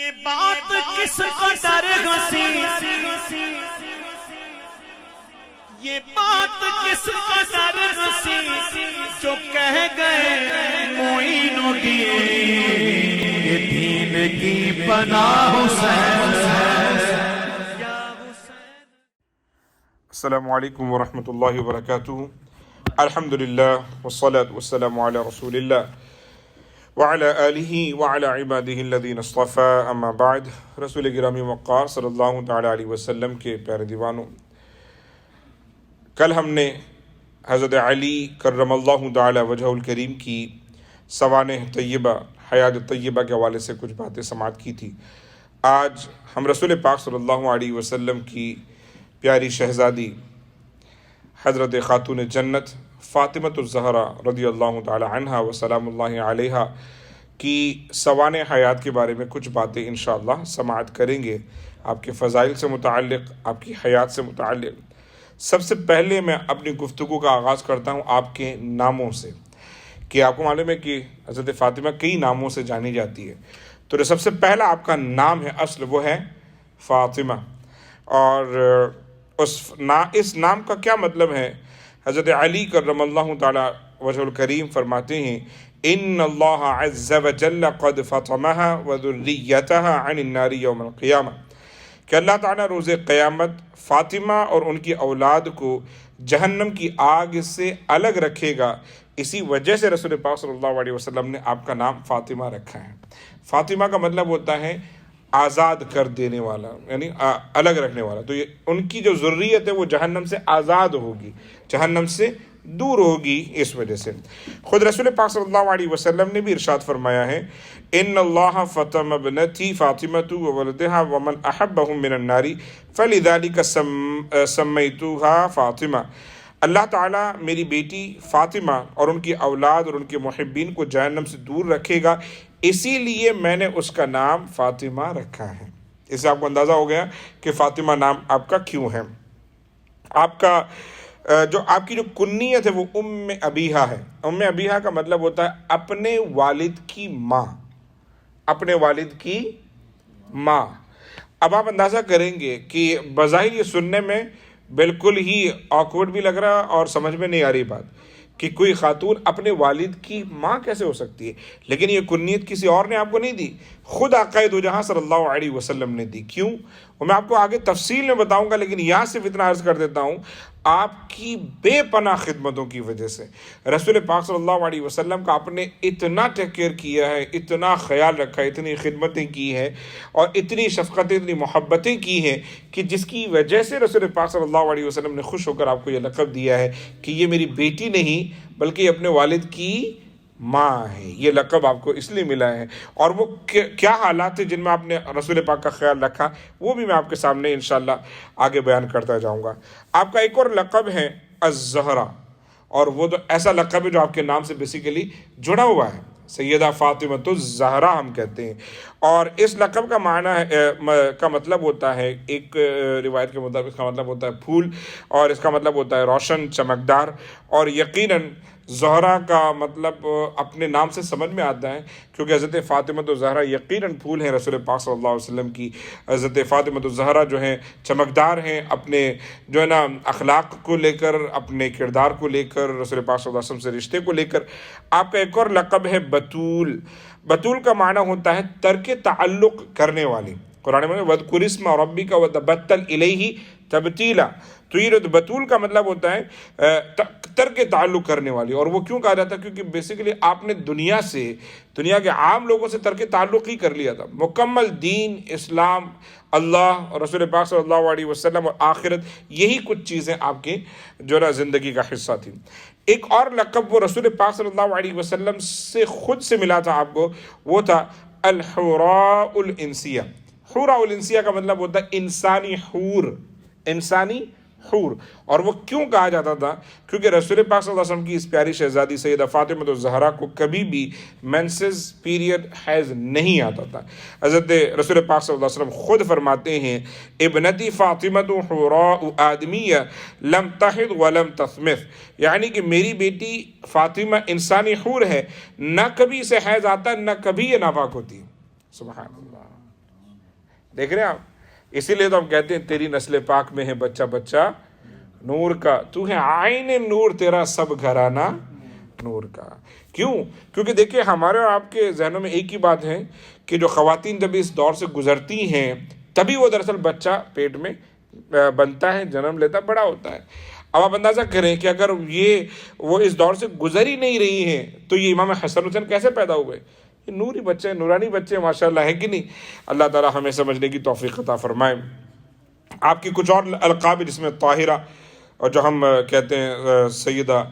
یہ بات کس قدر ہنسی، یہ بات کس قدر ہنسی جو کہہ گئے معین الدین، یہ دین کی پناہ حسین یا حسین۔ السلام علیکم ورحمۃ اللہ وبرکاتہ۔ الحمدللہ والصلاة والسلام علی رسول اللہ وعلی آلہ وعلی عبادہ الذین اصطفیٰ، اما بعد۔ رسول گرامی وقار صلی اللہ تعالی علیہ وسلم کے پیارے دیوانوں، کل ہم نے حضرت علی کرم اللہ تعالی وجہ الکریم کی سوانح طیبہ، حیات طیبہ کے حوالے سے کچھ باتیں سماعت کی تھی۔ آج ہم رسول پاک صلی اللہ علیہ وسلم کی پیاری شہزادی حضرت خاتون جنت فاطمۃ الزہرا رضی اللہ تعالی عنہا و سلام اللہ علیہا کی سوانح حیات کے بارے میں کچھ باتیں انشاءاللہ سماعت کریں گے، آپ کے فضائل سے متعلق، آپ کی حیات سے متعلق۔ سب سے پہلے میں اپنی گفتگو کا آغاز کرتا ہوں آپ کے ناموں سے، کہ آپ کو معلوم ہے کہ حضرت فاطمہ کئی ناموں سے جانی جاتی ہے، تو جو سب سے پہلا آپ کا نام ہے اصل، وہ ہے فاطمہ۔ اور اس نام کا کیا مطلب ہے؟ حضرت علی کرم اللہ تعالی وجہ الکریم فرماتے ہیں ان اللہ عز وجل قد فطمها وذریتها عن النار یوم القیامہ، کہ اللہ تعالیٰ روز قیامت فاطمہ اور ان کی اولاد کو جہنم کی آگ سے الگ رکھے گا۔ اسی وجہ سے رسول پاک صلی اللہ علیہ وسلم نے آپ کا نام فاطمہ رکھا ہے۔ فاطمہ کا مطلب ہوتا ہے آزاد کر دینے والا، یعنی الگ رکھنے والا۔ تو یہ ان کی جو ذریت ہے وہ جہنم سے آزاد ہوگی، جہنم سے دور ہوگی۔ اس وجہ سے خود رسول پاک صلی اللہ علیہ وسلم نے بھی ارشاد فرمایا ہے ان اللہ فطم ابنتی فاطمۃ وولدہا ومن احبہم من النار فلذلک سمیتوہا فاطمہ۔ اللہ تعالیٰ میری بیٹی فاطمہ اور ان کی اولاد اور ان کے محبین کو جہنم سے دور رکھے گا، اسی لیے میں نے اس کا نام فاطمہ رکھا ہے۔ اس سے آپ کو اندازہ ہو گیا کہ فاطمہ نام آپ کا کیوں ہے۔ آپ کا آپ کی جو کنیت ہے وہ ام ابیہا ہے۔ ام ابیہا کا مطلب ہوتا ہے اپنے والد کی ماں، اپنے والد کی ماں۔ اب آپ اندازہ کریں گے کہ بظاہر یہ سننے میں بالکل ہی آکورڈ بھی لگ رہا اور سمجھ میں نہیں آ رہی بات کہ کوئی خاتون اپنے والد کی ماں کیسے ہو سکتی ہے، لیکن یہ کنیت کسی اور نے آپ کو نہیں دی، خود آقا دو جہاں صلی اللہ علیہ وسلم نے دی۔ کیوں؟ وہ میں آپ کو آگے تفصیل میں بتاؤں گا، لیکن یہاں صرف اتنا عرض کر دیتا ہوں، آپ کی بے پناہ خدمتوں کی وجہ سے رسول پاک صلی اللہ علیہ وسلم کا آپ نے اتنا ٹیک کیئر کیا ہے، اتنا خیال رکھا ہے، اتنی خدمتیں کی ہیں اور اتنی شفقتیں، اتنی محبتیں کی ہیں کہ جس کی وجہ سے رسول پاک صلی اللہ علیہ وسلم نے خوش ہو کر آپ کو یہ لقب دیا ہے کہ یہ میری بیٹی نہیں بلکہ یہ اپنے والد کی ماں ہے۔ یہ لقب آپ کو اس لیے ملا ہے، اور وہ کیا حالات ہیں جن میں آپ نے رسول پاک کا خیال رکھا، وہ بھی میں آپ کے سامنے انشاءاللہ آگے بیان کرتا جاؤں گا۔ آپ کا ایک اور لقب ہے الزہرا، اور وہ تو ایسا لقب ہے جو آپ کے نام سے بیسیکلی جڑا ہوا ہے، سیدہ فاطمۃ الزہرا ہم کہتے ہیں۔ اور اس لقب کا معنی کا مطلب ہوتا ہے، ایک روایت کے مطابق اس کا مطلب ہوتا ہے پھول، اور اس کا مطلب ہوتا ہے روشن، چمکدار۔ اور یقیناً زہرا کا مطلب اپنے نام سے سمجھ میں آتا ہے، کیونکہ حضرت فاطمۃ الزہرا یقیناً پھول ہیں رسول پاک صلی اللہ علیہ وسلم کی۔ حضرت فاطمۃ الزہرا جو ہیں چمکدار ہیں، اپنے جو ہے نا اخلاق کو لے کر، اپنے کردار کو لے کر، رسول پاک صلی اللہ علیہ وسلم سے رشتے کو لے کر۔ آپ کا ایک اور لقب ہے بتول۔ بتول کا معنی ہوتا ہے ترک تعلق کرنے والی۔ قرآن میں وَاذْكُرِ اسْمَ رَبِّكَ وَتَبَتَّلْ إِلَيْهِ تَبْتِيلًا، تو یہ بتول کا مطلب ہوتا ہے ترک تعلق کرنے والی۔ اور وہ کیوں کہا جاتا ہے؟ کیونکہ بیسیکلی آپ نے دنیا کے عام لوگوں سے ترک تعلق ہی کر لیا تھا۔ مکمل دین، اسلام، اللہ اور رسول پاک صلی اللہ علیہ وسلم اور آخرت، یہی کچھ چیزیں آپ کے جو نا زندگی کا حصہ تھی۔ ایک اور لقب وہ رسول پاک صلی اللہ علیہ وسلم سے خود سے ملا تھا آپ کو، وہ تھا الحوراء الانسیہ۔ حوراء الانسیہ کا مطلب ہوتا ہے انسانی حور، انسانی حور۔ اور وہ کیوں کہا جاتا تھا؟ کیونکہ رسول پاک صلی اللہ علیہ وسلم کی اس پیاری شہزادی سیدہ فاطمۃ الزہرا کو کبھی بھی مینسز پیریڈ حیض نہیں آتا تھا۔ حضرت رسول پاک صلی اللہ علیہ وسلم خود فرماتے ہیں ابنتی فاطمۃ حوراء آدمیہ لم تحض ولم تثمث، یعنی کہ میری بیٹی فاطمہ انسانی حور ہے، نہ کبھی اسے حیض آتا، نہ کبھی یہ ناپاک ہوتی۔ سبحان اللہ، دیکھ رہے ہیں آپ, اسی لیے تو ہم کہتے ہیں تیری نسل پاک میں ہے بچہ بچہ نور کا, تو ہے آئین نور تیرا سب گھرانہ نور کا. کیوں؟ کیونکہ دیکھیں ہمارے اور آپ کے ذہنوں میں ایک ہی بات ہے کہ جو خواتین جب اس دور سے گزرتی ہیں تبھی وہ دراصل بچہ پیٹ میں بنتا ہے, جنم لیتا ہے, بڑا ہوتا ہے. اب آپ اندازہ کریں کہ اگر وہ اس دور سے گزر ہی نہیں رہی ہیں تو یہ امام حسن حسین کیسے پیدا ہوئے؟ یہ نوری بچے, نورانی بچے ماشاءاللہ ہے کہ نہیں. اللہ تعالی ہمیں سمجھنے کی توفیق عطا فرمائے. آپ کی کچھ اور القاب جس میں طاہرہ اور جو ہم کہتے ہیں سیدہ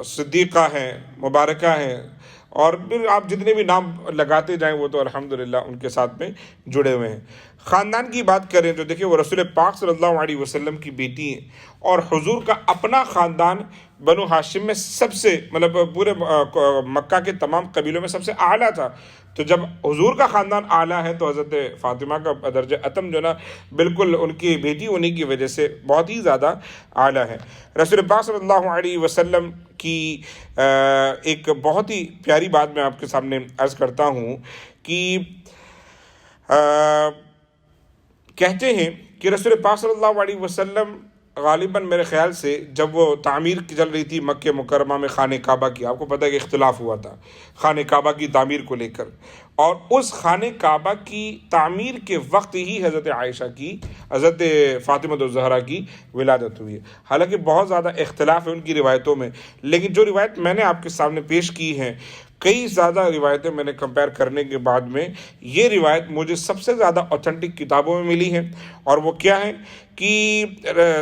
صدیقہ ہیں, مبارکہ ہیں, اور پھر آپ جتنے بھی نام لگاتے جائیں وہ تو الحمدللہ ان کے ساتھ میں جڑے ہوئے ہیں. خاندان کی بات کریں تو دیکھیں وہ رسول پاک صلی اللہ علیہ وسلم کی بیٹی ہیں, اور حضور کا اپنا خاندان بنو ہاشم میں سب سے مطلب پورے مکہ کے تمام قبیلوں میں سب سے اعلیٰ تھا. تو جب حضور کا خاندان اعلیٰ ہے تو حضرت فاطمہ کا درجہ اتم جو نا بالکل ان کی بیٹی ہونے کی وجہ سے بہت ہی زیادہ اعلیٰ ہے. رسول پاک صلی اللہ علیہ وسلم کی ایک بہت ہی پیاری بات میں آپ کے سامنے عرض کرتا ہوں کہ کہتے ہیں کہ رسول پاک صلی اللہ علیہ وسلم غالباً میرے خیال سے جب وہ تعمیر چل رہی تھی مکہ مکرمہ میں خانہ کعبہ کی, آپ کو پتہ ہے کہ اختلاف ہوا تھا خانہ کعبہ کی تعمیر کو لے کر, اور اس خانہ کعبہ کی تعمیر کے وقت ہی حضرت عائشہ کی, حضرت فاطمہ الزہرا کی ولادت ہوئی ہے. حالانکہ بہت زیادہ اختلاف ہے ان کی روایتوں میں, لیکن جو روایت میں نے آپ کے سامنے پیش کی ہے, کئی زیادہ روایتیں میں نے کمپیئر کرنے کے بعد میں یہ روایت مجھے سب سے زیادہ اوتھینٹک کتابوں میں ملی ہے. اور وہ کیا ہے کہ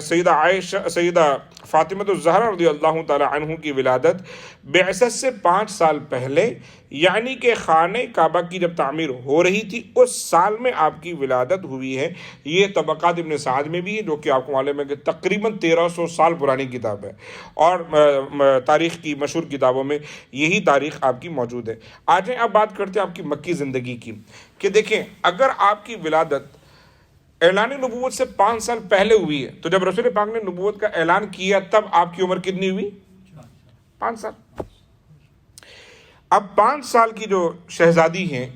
سیدہ فاطمہ الزہرا رضی اللہ تعالی عنہ کی ولادت بعثت سے 5 سال پہلے, یعنی کہ خانہ کعبہ کی جب تعمیر ہو رہی تھی اس سال میں آپ کی ولادت ہوئی ہے. یہ طبقات ابن سعد میں بھی ہے جو کہ آپ کو معلوم ہے کہ تقریباً 1300 سال پرانی کتاب ہے, اور تاریخ کی مشہور کتابوں میں یہی تاریخ آپ کی موجود ہے. آج اب بات کرتے ہیں آپ کی مکی زندگی کی, کہ دیکھیں اگر آپ کی ولادت اعلان نبوت سے 5 سال پہلے ہوئی ہے تو جب رسول پاک نے نبوت کا اعلان کیا تب آپ کی عمر کتنی ہوئی؟ 5 سال. اب 5 سال کی جو شہزادی ہیں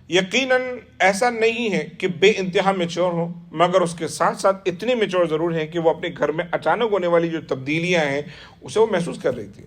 یقیناً ایسا نہیں ہے کہ بے انتہا میچور ہوں, مگر اس کے ساتھ ساتھ اتنی میچور ضرور ہیں کہ وہ اپنے گھر میں اچانک ہونے والی جو تبدیلیاں ہیں اسے وہ محسوس کر رہی تھی,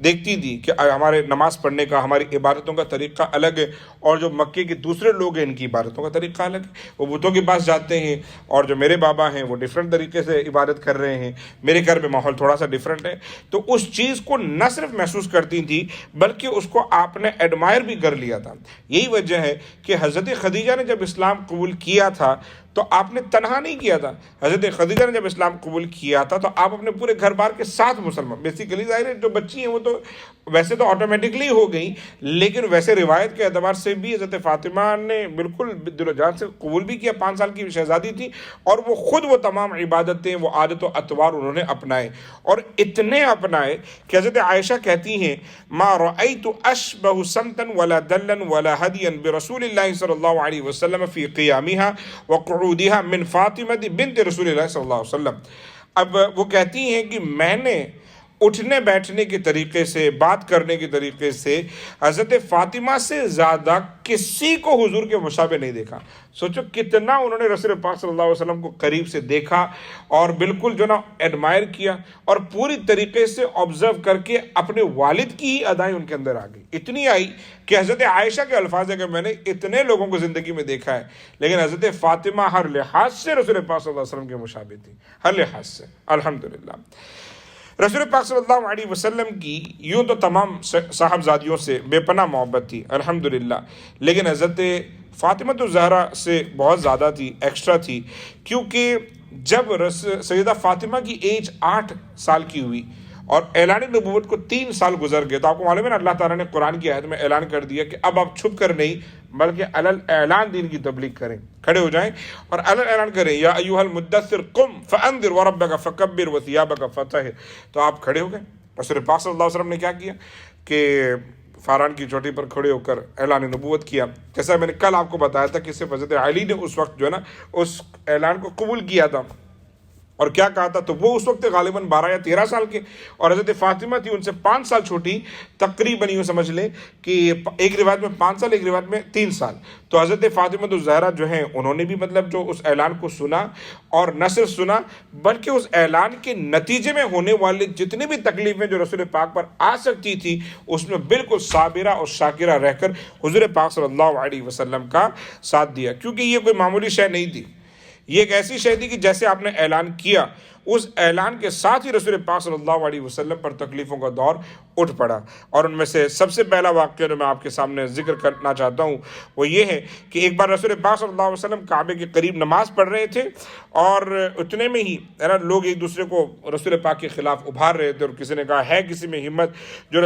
دیکھتی تھی کہ ہمارے نماز پڑھنے کا, ہماری عبادتوں کا طریقہ الگ ہے, اور جو مکے کے دوسرے لوگ ہیں ان کی عبادتوں کا طریقہ الگ ہے. وہ بتوں کے پاس جاتے ہیں, اور جو میرے بابا ہیں وہ ڈیفرنٹ طریقے سے عبادت کر رہے ہیں, میرے گھر میں ماحول تھوڑا سا ڈیفرنٹ ہے. تو اس چیز کو نہ صرف محسوس کرتی تھی بلکہ اس کو آپ نے ایڈمائر بھی کر لیا تھا. یہی وجہ ہے کہ حضرت خدیجہ نے جب اسلام قبول کیا تھا تو آپ نے تنہا نہیں کیا تھا. حضرت خدیجہ نے جب اسلام قبول کیا تھا تو آپ اپنے پورے گھر بار کے ساتھ مسلمان, بیسیکلی ظاہر ہے جو بچی ہیں وہ تو ویسے تو آٹومیٹکلی ہو گئی, لیکن ویسے روایت کے اعتبار سے بھی حضرت فاطمہ نے بالکل دل و جان سے قبول بھی کیا. 5 سال کی شہزادی تھی, اور وہ خود وہ تمام عبادتیں, وہ عادت و اطوار انہوں نے اپنائے, اور اتنے اپنائے کہ حضرت عائشہ کہتی ہیں ما رأیت اشبہ سمتا ولا دلا ولا ہدیا برسول اللہ صلی اللہ علیہ وسلم فی قیامها وقعودها من فاطمہ بنت رسول اللہ صلی اللہ علیہ وسلم. اب وہ کہتی ہیں کہ میں نے اٹھنے بیٹھنے کے طریقے سے, بات کرنے کے طریقے سے حضرت فاطمہ سے زیادہ کسی کو حضور کے مشابہ نہیں دیکھا. سوچو کتنا انہوں نے رسول پاک صلی اللہ علیہ وسلم کو قریب سے دیکھا, اور بالکل جو نا ایڈمائر کیا, اور پوری طریقے سے آبزرو کر کے اپنے والد کی ہی ادائیں ان کے اندر آ گئی. اتنی آئی کہ حضرت عائشہ کے الفاظ ہے کہ میں نے اتنے لوگوں کو زندگی میں دیکھا ہے, لیکن حضرت فاطمہ ہر لحاظ سے رسول پاک صلی اللہ علیہ وسلم کے مشابہ تھی, ہر لحاظ سے. الحمدللہ رسول پاک صلی اللہ علیہ وسلم کی یوں تو تمام صاحبزادیوں سے بے پناہ محبت تھی الحمدللہ, لیکن حضرت فاطمہ الزہرا سے بہت زیادہ تھی, ایکسٹرا تھی, کیونکہ جب سیدہ فاطمہ کی ایج 8 سال کی ہوئی اور اعلان نبوت کو 3 سال گزر گئے, تو آپ کو معلوم ہے نا اللہ تعالیٰ نے قرآن کی آیت میں اعلان کر دیا کہ اب آپ چھپ کر نہیں بلکہ علل اعلان دین کی تبلیغ کریں, کھڑے ہو جائیں اور علل اعلان کریں, یا ایھا المدثر قم فانذر وربک فکبر وثیابک فطہر. تو آپ کھڑے ہو گئے. رسول پاک صلی اللہ علیہ وسلم نے کیا کیا کہ فاران کی چوٹی پر کھڑے ہو کر اعلان نبوت کیا. جیسا میں نے کل آپ کو بتایا تھا کہ صرف حضرت علی نے اس وقت جو ہے نا اس اعلان کو قبول کیا تھا, اور کیا کہا تھا؟ تو وہ اس وقت غالباً 12 یا 13 سال کے، اور حضرت فاطمہ تھی ان سے 5 سال چھوٹی، تقریباً یوں سمجھ لیں کہ ایک روایت میں 5 سال، ایک روایت میں 3 سال۔ تو حضرت فاطمہ الزہرا جو ہیں انہوں نے بھی مطلب جو اس اعلان کو سنا، اور نہ صرف سنا بلکہ اس اعلان کے نتیجے میں ہونے والے جتنی بھی تکلیفیں جو رسول پاک پر آ سکتی تھی اس میں بالکل صابرہ اور شاکرہ رہ کر حضور پاک صلی اللہ علیہ وسلم کا ساتھ دیا، کیونکہ یہ کوئی معمولی شے نہیں تھی، یہ ایک ایسی شے تھی کہ جیسے آپ نے اعلان کیا اس اعلان کے ساتھ ہی رسول پاک صلی اللہ علیہ وسلم پر تکلیفوں کا دور اٹھ پڑا۔ اور ان میں سے سب سے پہلا واقعہ جو میں آپ کے سامنے ذکر کرنا چاہتا ہوں وہ یہ ہے کہ ایک بار رسول پاک صلی اللہ علیہ وسلم کعبے کے قریب نماز پڑھ رہے تھے، اور اتنے میں ہی لوگ ایک دوسرے کو رسول پاک کے خلاف ابھار رہے تھے، اور کسی نے کہا ہے کسی میں ہمت جو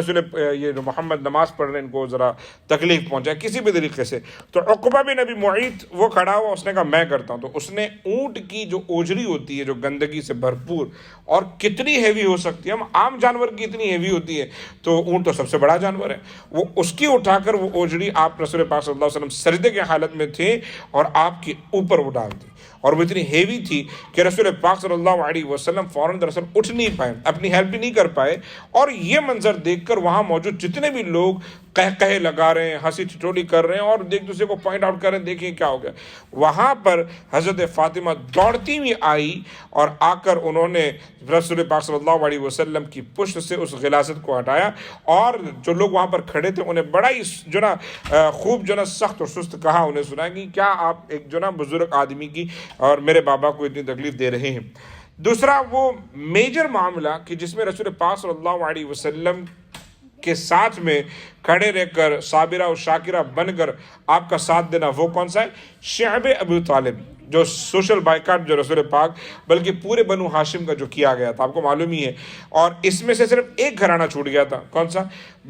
یہ جو محمد نماز پڑھ رہے ہیں ان کو ذرا تکلیف پہنچائے کسی بھی طریقے سے۔ تو عقبہ بن ابی معیط وہ کھڑا ہوا، اس نے کہا میں کرتا ہوں۔ تو اس نے اونٹ کی جو اوجری ہوتی ہے جو گندگی سے بھرپور اور کتنی ہیوی ہو سکتی ہے، ہم عام جانور کی اتنی ہیوی ہوتی ہے، تو اونٹ تو سب سے بڑا جانور ہے، وہ اس کی اٹھا کر وہ اوجری آپ رسول پاک صلی اللہ علیہ وسلم سجدے کے حالت میں تھے اور آپ کے اوپر وہ ڈال دی، اور وہ اتنی ہیوی تھی کہ رسول پاک صلی اللہ علیہ وسلم فوراً دراصل اٹھ نہیں پائے، اپنی ہیلپ بھی نہیں کر پائے، اور یہ منظر دیکھ کر وہاں موجود جتنے بھی لوگ قہقہے لگا رہے ہیں، ہنسی ٹھٹولی کر رہے ہیں اور ایک دوسرے کو پوائنٹ آؤٹ کر رہے ہیں دیکھیں کیا ہو گیا، وہاں پر حضرت فاطمہ دوڑتی ہوئی آئی اور آ کر انہوں نے رسول پاک صلی اللہ علیہ وسلم کی پشت سے اس غلاظت کو ہٹایا، اور جو لوگ وہاں پر کھڑے تھے انہیں بڑا ہی جو نا خوب جو نا سخت اور سست کہا، انہیں سنا کہ کیا آپ ایک جو نا بزرگ آدمی کی اور میرے بابا کو اتنی تکلیف دے رہے ہیں۔ دوسرا وہ میجر معاملہ کہ جس میں رسول پاک صلی اللہ علیہ وسلم کے ساتھ میں کھڑے رہ کر صابرہ اور شاکرہ بن کر آپ کا ساتھ دینا، وہ کون سا ہے؟ شعب ابو طالب، جو سوشل بائیکاٹ جو رسول پاک بلکہ پورے بنو ہاشم کا جو کیا گیا تھا، آپ کو معلوم ہی ہے، اور اس میں سے صرف ایک گھرانہ چھوٹ گیا تھا، کون سا؟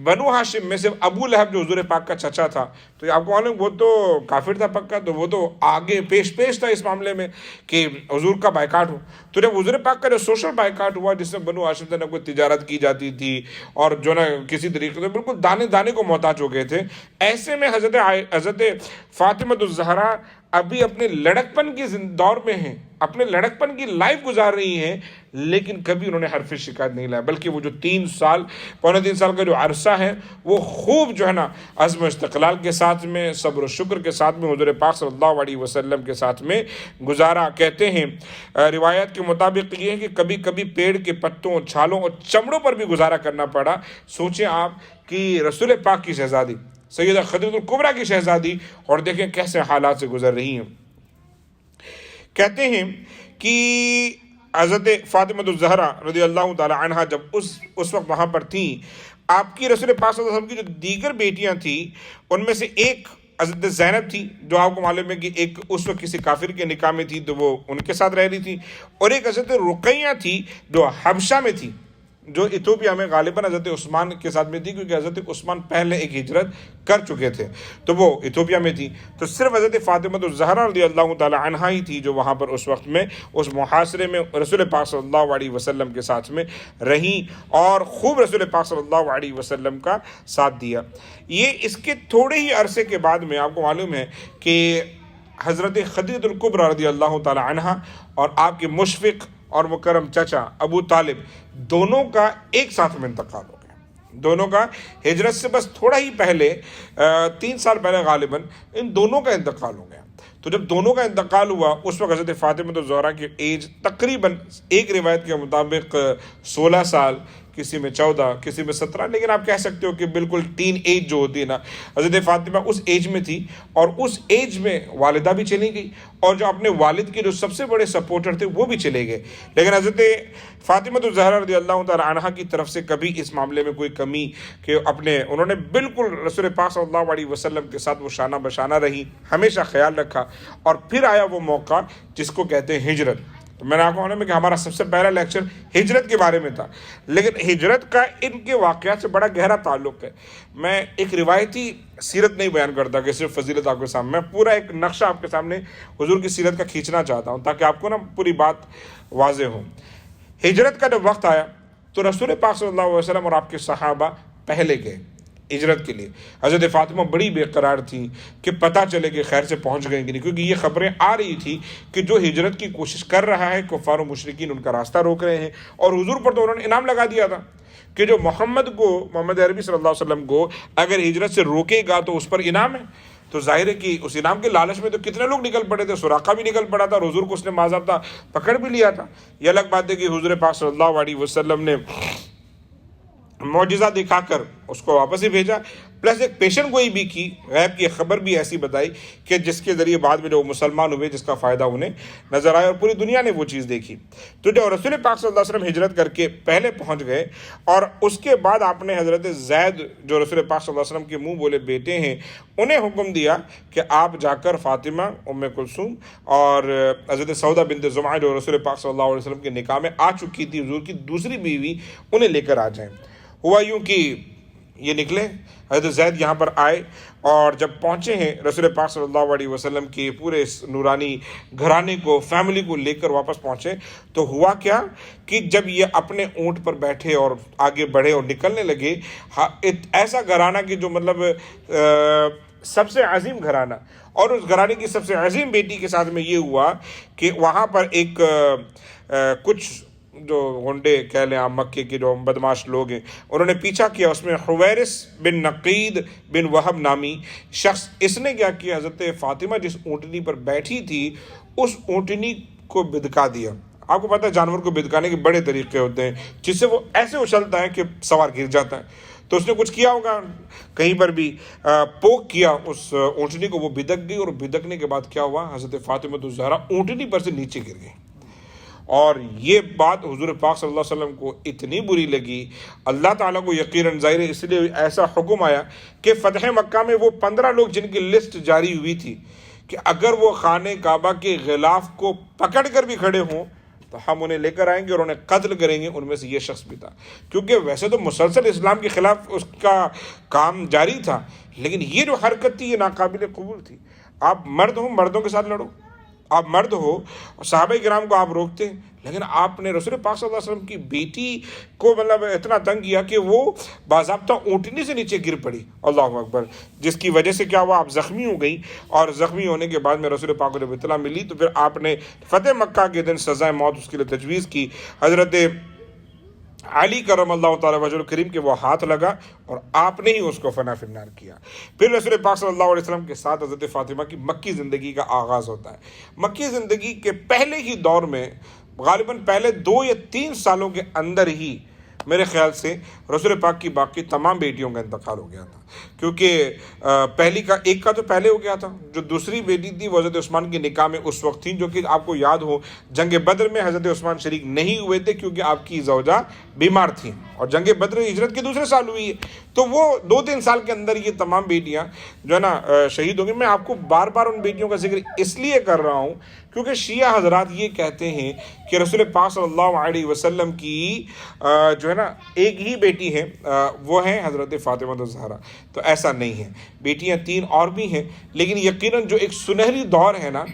بنو ہاشم میں صرف ابو لہب جو حضور پاک کا چچا تھا، تو آپ کو معلوم وہ تو کافر تھا پکا، تو وہ تو آگے پیش تھا اس معاملے میں کہ حضور کا بائیکاٹ ہو۔ تو جب حضور پاک کا جو سوشل بائیکاٹ ہوا جس میں بنو ہاشم سے نہ کوئی تجارت کی جاتی تھی اور جو نا کسی طریقے سے بالکل دانے دانے کو محتاج ہو گئے تھے، ایسے میں حضرت فاطمہ الزہرا ابھی اپنے لڑکپن کے دور میں ہیں، اپنے لڑکپن کی لائف گزار رہی ہیں، لیکن کبھی انہوں نے حرف شکایت نہیں لایا، بلکہ وہ جو 3 سال پونے 3 سال کا جو عرصہ ہے وہ خوب جو ہے نا عزم و استقلال کے ساتھ میں، صبر و شکر کے ساتھ میں حضور پاک صلی اللہ علیہ وسلم کے ساتھ میں گزارا۔ کہتے ہیں روایات کے مطابق یہ ہے کہ کبھی کبھی پیڑ کے پتوں، چھالوں اور چمڑوں پر بھی گزارا کرنا پڑا۔ سوچیں آپ کہ رسول پاک کی شہزادی سیدہ خدیجہ الکبریٰ کی شہزادی، اور دیکھیں کیسے حالات سے گزر رہی ہیں۔ کہتے ہیں کہ حضرت فاطمہ الزہرا رضی اللہ تعالی عنہا جب اس وقت وہاں پر تھیں، آپ کی رسول پاک صلی اللہ علیہ وسلم کی جو دیگر بیٹیاں تھیں ان میں سے ایک حضرت زینب تھی، جو آپ کو معلوم ہے کہ ایک اس وقت کسی کافر کے نکاح میں تھی تو وہ ان کے ساتھ رہ رہی تھی، اور ایک حضرت رقیہ تھی جو حبشہ میں تھی، جو ایتھوپیا میں غالباً حضرت عثمان کے ساتھ میں تھی، کیونکہ حضرت عثمان پہلے ایک ہجرت کر چکے تھے تو وہ ایتھوپیا میں تھی۔ تو صرف حضرت فاطمہ الزہرا رضی اللہ تعالی عنہا ہی تھی جو وہاں پر اس وقت میں اس محاصرے میں رسول پاک صلی اللہ علیہ وسلم کے ساتھ میں رہیں اور خوب رسول پاک صلی اللہ علیہ وسلم کا ساتھ دیا۔ یہ اس کے تھوڑے ہی عرصے کے بعد میں آپ کو معلوم ہے کہ حضرت خدیجہ الکبریٰ رضی اللہ تعالی عنہا اور آپ کے مشفق اور مکرم چچا ابو طالب دونوں کا ایک ساتھ میں انتقال ہو گیا، دونوں کا ہجرت سے بس تھوڑا ہی پہلے 3 سال پہلے غالباً ان دونوں کا انتقال ہو گیا۔ تو جب دونوں کا انتقال ہوا اس وقت حضرت فاطمہ الزہرا کی ایج تقریباً ایک روایت کے مطابق 16 سال، کسی میں 14، کسی میں 17، لیکن آپ کہہ سکتے ہو کہ بالکل ٹین ایج جو ہوتی ہے نا، حضرت فاطمہ اس ایج میں تھی، اور اس ایج میں والدہ بھی چلی گئی اور جو اپنے والد کے جو سب سے بڑے سپورٹر تھے وہ بھی چلے گئے، لیکن حضرت فاطمہ الزہرا رضی اللہ تعالی عنہا کی طرف سے کبھی اس معاملے میں کوئی کمی کہ انہوں نے بالکل رسول پاک صلی اللہ علیہ وسلم کے ساتھ وہ شانہ بشانہ رہی، ہمیشہ خیال رکھا، اور پھر آیا وہ موقع جس کو کہتے ہیں ہجرت۔ تو میں نے آپ کو معلوم ہے کہ ہمارا سب سے پہلا لیکچر ہجرت کے بارے میں تھا، لیکن ہجرت کا ان کے واقعات سے بڑا گہرا تعلق ہے۔ میں ایک روایتی سیرت نہیں بیان کرتا کہ صرف فضیلت آپ کے سامنے، میں پورا ایک نقشہ آپ کے سامنے حضور کی سیرت کا کھینچنا چاہتا ہوں تاکہ آپ کو نا پوری بات واضح ہو۔ ہجرت کا جب وقت آیا تو رسول پاک صلی اللہ علیہ وسلم اور آپ کے صحابہ پہلے گئے، ہجرت کے لیے۔ حضرت فاطمہ بڑی بے قرار تھی کہ پتہ چلے کہ خیر سے پہنچ گئے کہ نہیں، کیونکہ یہ خبریں آ رہی تھی کہ جو ہجرت کی کوشش کر رہا ہے کفار و مشرکین ان کا راستہ روک رہے ہیں، اور حضور پر تو انہوں نے انعام لگا دیا تھا کہ جو محمد عربی صلی اللہ علیہ وسلم کو اگر ہجرت سے روکے گا تو اس پر انعام ہے۔ تو ظاہر ہے کہ اس انعام کے لالچ میں تو کتنے لوگ نکل پڑے تھے، سراقہ بھی نکل پڑا تھا، اور حضور کو اس نے باضابطہ پکڑ بھی لیا تھا۔ یہ الگ بات ہے کہ حضور پاک صلی اللہ علیہ وسلم نے معجزہ دکھا کر اس کو واپس ہی بھیجا، پلس ایک پیشن گوئی بھی کی، غیب کی خبر بھی ایسی بتائی کہ جس کے ذریعے بعد میں جو مسلمان ہوئے جس کا فائدہ انہیں نظر آیا، اور پوری دنیا نے وہ چیز دیکھی۔ تو جو رسول پاک صلی اللہ علیہ وسلم ہجرت کر کے پہلے پہنچ گئے، اور اس کے بعد آپ نے حضرت زید جو رسول پاک صلی اللہ علیہ وسلم کے منہ بولے بیٹے ہیں انہیں حکم دیا کہ آپ جا کر فاطمہ، ام کلثوم اور حضرت سودا بنت زمعہ جو رسول پاک صلی اللہ علیہ وسلم کے نکاح میں آ چکی تھی، حضور کی دوسری بیوی، انہیں لے کر آ جائیں۔ ہوا یوں کہ یہ نکلے، حضرت زید یہاں پر آئے، اور جب پہنچے ہیں رسول پاک صلی اللہ علیہ وسلم کے پورے نورانی گھرانے کو، فیملی کو لے کر واپس پہنچے، تو ہوا کیا کہ جب یہ اپنے اونٹ پر بیٹھے اور آگے بڑھے اور نکلنے لگے، ایسا گھرانہ کہ جو مطلب سب سے عظیم گھرانہ، اور اس گھرانے کی سب سے عظیم بیٹی کے ساتھ میں یہ ہوا کہ وہاں پر ایک کچھ جو غنڈے کہہ لیں آپ مکے کے جو بدماش لوگ ہیں، انہوں نے پیچھا کیا، اس میں حویرث بن نقید بن وہب نامی شخص، اس نے کیا کیا، حضرت فاطمہ جس اونٹنی پر بیٹھی تھی اس اونٹنی کو بدکا دیا۔ آپ کو پتہ ہے جانور کو بدکانے کے بڑے طریقے ہوتے ہیں، جس سے وہ ایسے اچھلتا ہے کہ سوار گر جاتا ہے۔ تو اس نے کچھ کیا ہوگا، کہیں پر بھی پوک کیا اس اونٹنی کو، وہ بدک گئی، اور بدکنے کے بعد کیا ہوا، حضرت فاطمہ الزہرا اونٹنی پر سے نیچے گر گئی۔ اور یہ بات حضور پاک صلی اللہ علیہ وسلم کو اتنی بری لگی، اللہ تعالیٰ کو یقیناً ظاہر ہے، اس لیے ایسا حکم آیا کہ فتح مکہ میں وہ 15 لوگ جن کی لسٹ جاری ہوئی تھی کہ اگر وہ خانہ کعبہ کے غلاف کو پکڑ کر بھی کھڑے ہوں تو ہم انہیں لے کر آئیں گے اور انہیں قتل کریں گے، ان میں سے یہ شخص بھی تھا۔ کیونکہ ویسے تو مسلسل اسلام کے خلاف اس کا کام جاری تھا، لیکن یہ جو حرکت تھی یہ ناقابل قبول تھی۔ آپ مرد ہو، مردوں کے ساتھ لڑو، آپ مرد ہو، صحابہ کرام کو آپ روکتے، لیکن آپ نے رسول پاک صلی اللہ علیہ وسلم کی بیٹی کو مطلب اتنا تنگ کیا کہ وہ باضابطہ اونٹنی سے نیچے گر پڑی، اللہ اکبر، جس کی وجہ سے کیا ہوا، آپ زخمی ہو گئی، اور زخمی ہونے کے بعد میں رسول پاک کو جب اطلاع ملی تو پھر آپ نے فتح مکہ کے دن سزائے موت اس کے لیے تجویز کی۔ حضرت علی کرم اللہ تعالیٰ وجہ الکریم کے وہ ہاتھ لگا اور آپ نے ہی اس کو فنا فی النار کیا۔ پھر رسول پاک صلی اللہ علیہ وسلم کے ساتھ حضرت فاطمہ کی مکی زندگی کا آغاز ہوتا ہے۔ مکی زندگی کے پہلے ہی دور میں، غالباً پہلے 2 یا 3 سالوں کے اندر ہی میرے خیال سے رسول پاک کی باقی تمام بیٹیوں کا انتقال ہو گیا تھا، کیونکہ پہلی کا ایک کا تو پہلے ہو گیا تھا، جو دوسری بیٹی تھی وہ حضرت عثمان کے نکاح میں اس وقت تھی، جو کہ آپ کو یاد ہو جنگ بدر میں حضرت عثمان شریک نہیں ہوئے تھے کیونکہ آپ کی زوجہ بیمار تھیں، اور جنگ بدر ہجرت کے دوسرے سال ہوئی ہے، تو وہ 2-3 سال کے اندر یہ تمام بیٹیاں جو ہے نا شہید ہوں گی۔ میں آپ کو بار بار ان بیٹیوں کا ذکر اس لیے کر رہا ہوں کیونکہ شیعہ حضرات یہ کہتے ہیں کہ رسول پاک صلی اللہ علیہ وسلم کی جو ہے نا ایک ہی بیٹی ہے، وہ ہیں حضرت فاطمہ الزہرا، تو ایسا نہیں ہے، بیٹیاں 3 اور بھی ہیں، لیکن یقیناً جو ایک سنہری دور ہے نا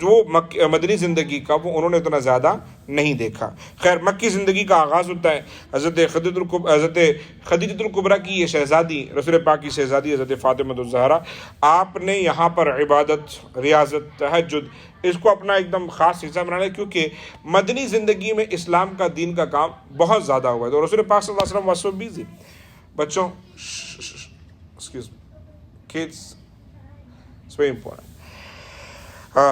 جو مدنی زندگی کا، وہ انہوں نے اتنا زیادہ نہیں دیکھا۔ خیر، مکی زندگی کا آغاز ہوتا ہے حضرت خدیجہ الکبریٰ کی یہ شہزادی، رسول پاک کی شہزادی حضرت فاطمہ الزہرا، آپ نے یہاں پر عبادت، ریاضت، تہجد اس کو اپنا ایک دم خاص حصہ بنانا ہے، کیونکہ مدنی زندگی میں اسلام کا، دین کا کام بہت زیادہ ہوا ہے۔ تو رسول پاک صلی اللہ علیہ وسلم was so busy. بچوں kids, it's very important.